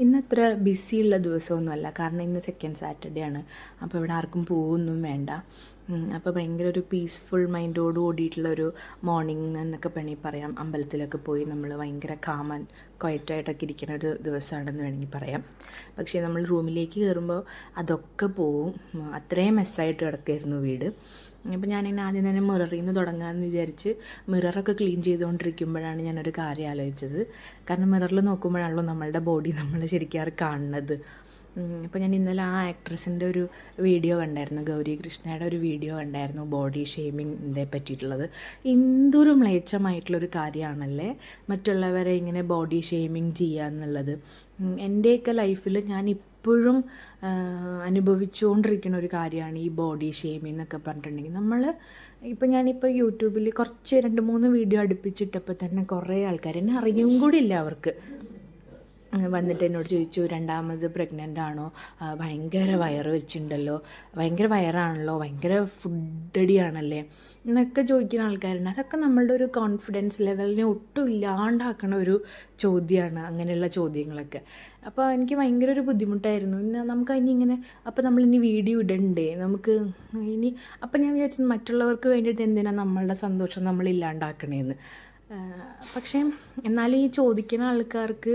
ഇന്നത്ര ബിസിയുള്ള ദിവസമൊന്നുമല്ല, കാരണം ഇന്ന് second Saturday ആണ്. അപ്പോൾ ഇവിടെ ആർക്കും പോവൊന്നും വേണ്ട. അപ്പോൾ ഭയങ്കര ഒരു പീസ്ഫുൾ മൈൻഡോട് കൂടിയിട്ടുള്ളൊരു മോർണിംഗ് എന്നൊക്കെ വേണമെങ്കിൽ പറയാം. അമ്പലത്തിലൊക്കെ പോയി നമ്മൾ ഭയങ്കര കാം ആൻഡ് ക്വയറ്റായിട്ടൊക്കെ ഇരിക്കുന്ന ഒരു ദിവസമാണെന്ന് വേണമെങ്കിൽ പറയാം. പക്ഷേ നമ്മൾ റൂമിലേക്ക് കയറുമ്പോൾ അതൊക്കെ പോവും. അത്രയും മെസ്സായിട്ട് കിടക്കായിരുന്നു വീട്. അപ്പോൾ ഞാനിങ്ങനെ ആദ്യം തന്നെ മിററിൽ നിന്ന് തുടങ്ങാമെന്ന് വിചാരിച്ച് മിററൊക്കെ ക്ലീൻ ചെയ്തുകൊണ്ടിരിക്കുമ്പോഴാണ് ഞാനൊരു കാര്യം ആലോചിച്ചത്. കാരണം മിററിൽ നോക്കുമ്പോഴാണല്ലോ നമ്മളുടെ ബോഡി നമ്മൾ ശരിക്കും കാണുന്നത്. അപ്പോൾ ഞാൻ ഇന്നലെ ആ ആക്ട്രസിൻ്റെ ഒരു വീഡിയോ കണ്ടായിരുന്നു, ഗൗരി കൃഷ്ണയുടെ ഒരു വീഡിയോ കണ്ടായിരുന്നു, ബോഡി ഷെയ്മിങ്ങിനെ പറ്റിയിട്ടുള്ളത്. എന്തൊരു മ്ലേച്ഛമായിട്ടുള്ളൊരു കാര്യമാണല്ലേ മറ്റുള്ളവരെ ഇങ്ങനെ ബോഡി ഷെയ്മിങ് ചെയ്യുക എന്നുള്ളത്. എൻ്റെയൊക്കെ ലൈഫിൽ ഞാൻ ഇപ്പോഴും അനുഭവിച്ചുകൊണ്ടിരിക്കുന്ന ഒരു കാര്യമാണ് ഈ ബോഡി ഷെയ്മിങ് എന്നൊക്കെ പറഞ്ഞിട്ടുണ്ടെങ്കിൽ. ഞാനിപ്പോൾ യൂട്യൂബിൽ കുറച്ച് 2-3 വീഡിയോ അടുപ്പിച്ചിട്ടപ്പോൾ തന്നെ കുറേ ആൾക്കാർ, എന്നെ അറിയും കൂടി ഇല്ല അവർക്ക്, വന്നിട്ട് എന്നോട് ചോദിച്ചു, രണ്ടാമത് പ്രഗ്നൻ്റ് ആണോ, ഭയങ്കര വയറ് വെച്ചിട്ടുണ്ടല്ലോ, ഭയങ്കര വയറാണല്ലോ, ഭയങ്കര ഫുഡടിയാണല്ലേ എന്നൊക്കെ ചോദിക്കുന്ന ആൾക്കാരുണ്ട്. അതൊക്കെ നമ്മളുടെ ഒരു കോൺഫിഡൻസ് ലെവലിനെ ഒട്ടും ഇല്ലാണ്ടാക്കണ ഒരു ചോദ്യമാണ് അങ്ങനെയുള്ള ചോദ്യങ്ങളൊക്കെ. അപ്പോൾ എനിക്ക് ഭയങ്കര ഒരു ബുദ്ധിമുട്ടായിരുന്നു. നമുക്കതിനി ഇങ്ങനെ, അപ്പോൾ നമ്മളിനി വീഡിയോ ഇടണ്ടേ നമുക്ക് ഇനി. അപ്പോൾ ഞാൻ വിചാരിച്ചു മറ്റുള്ളവർക്ക് വേണ്ടിയിട്ട് എന്തിനാണ് നമ്മളുടെ സന്തോഷം നമ്മളില്ലാണ്ടാക്കണേന്ന്. പക്ഷേ എന്നാലും ഈ ചോദിക്കുന്ന ആൾക്കാർക്ക്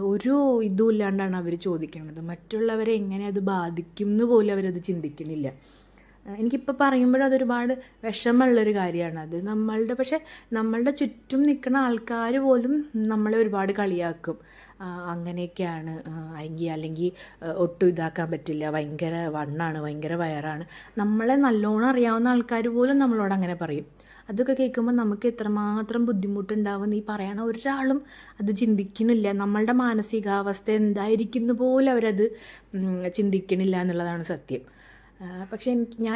ഒരു ഇതും ഇല്ലാണ്ടാണ് അവർ ചോദിക്കുന്നത്. മറ്റുള്ളവരെ എങ്ങനെ അത് ബാധിക്കും എന്ന് പോലും അവരത് ചിന്തിക്കണില്ല. എനിക്കിപ്പോൾ പറയുമ്പോഴും അതൊരുപാട് വിഷമമുള്ളൊരു കാര്യമാണ് അത്. പക്ഷേ നമ്മളുടെ ചുറ്റും നിൽക്കുന്ന ആൾക്കാർ പോലും നമ്മളെ ഒരുപാട് കളിയാക്കും. അങ്ങനെയൊക്കെയാണ്, അല്ലെങ്കിൽ ഒട്ടും ഇതാക്കാൻ പറ്റില്ല, ഭയങ്കര വണ്ണാണ്, ഭയങ്കര വയറാണ്. നമ്മളെ നല്ലോണം അറിയാവുന്ന ആൾക്കാർ പോലും നമ്മളോട് അങ്ങനെ പറയും. അതൊക്കെ കേൾക്കുമ്പോൾ നമുക്ക് എത്രമാത്രം ബുദ്ധിമുട്ടുണ്ടാവും ഈ പറയണ ഒരാളും അത് ചിന്തിക്കണില്ല. നമ്മളുടെ മാനസികാവസ്ഥ എന്തായിരിക്കുന്നു പോലും അവരത് ചിന്തിക്കണില്ല എന്നുള്ളതാണ് സത്യം. പക്ഷേ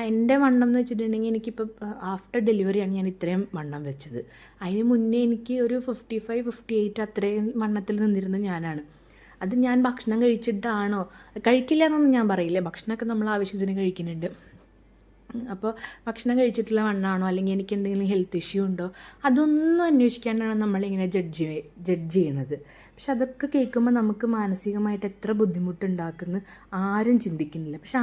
എൻ്റെ വണ്ണം എന്ന് വെച്ചിട്ടുണ്ടെങ്കിൽ എനിക്കിപ്പോൾ ആഫ്റ്റർ ഡെലിവറിയാണ് ഞാൻ ഇത്രയും വണ്ണം വെച്ചത്. അതിന് മുന്നേ എനിക്ക് ഒരു 55-58 അത്രയും വണ്ണത്തിൽ നിന്നിരുന്നത് ഞാനാണ്. അത് ഞാൻ ഭക്ഷണം കഴിച്ചിട്ടാണോ, കഴിക്കില്ല എന്നൊന്നും ഞാൻ പറയില്ല, ഭക്ഷണമൊക്കെ നമ്മൾ ആവശ്യത്തിന് കഴിക്കുന്നുണ്ട്. അപ്പോൾ ഭക്ഷണം കഴിച്ചിട്ടുള്ള വണ്ണമാണോ, അല്ലെങ്കിൽ എനിക്ക് എന്തെങ്കിലും ഹെൽത്ത് ഇഷ്യൂ ഉണ്ടോ, അതൊന്നും അന്വേഷിക്കാണ്ടാണ് നമ്മളിങ്ങനെ ജഡ്ജ് ചെയ്യണത്. പക്ഷെ അതൊക്കെ കേൾക്കുമ്പോൾ നമുക്ക് മാനസികമായിട്ട് എത്ര ബുദ്ധിമുട്ടുണ്ടാക്കുന്നു ആരും ചിന്തിക്കുന്നില്ല. പക്ഷെ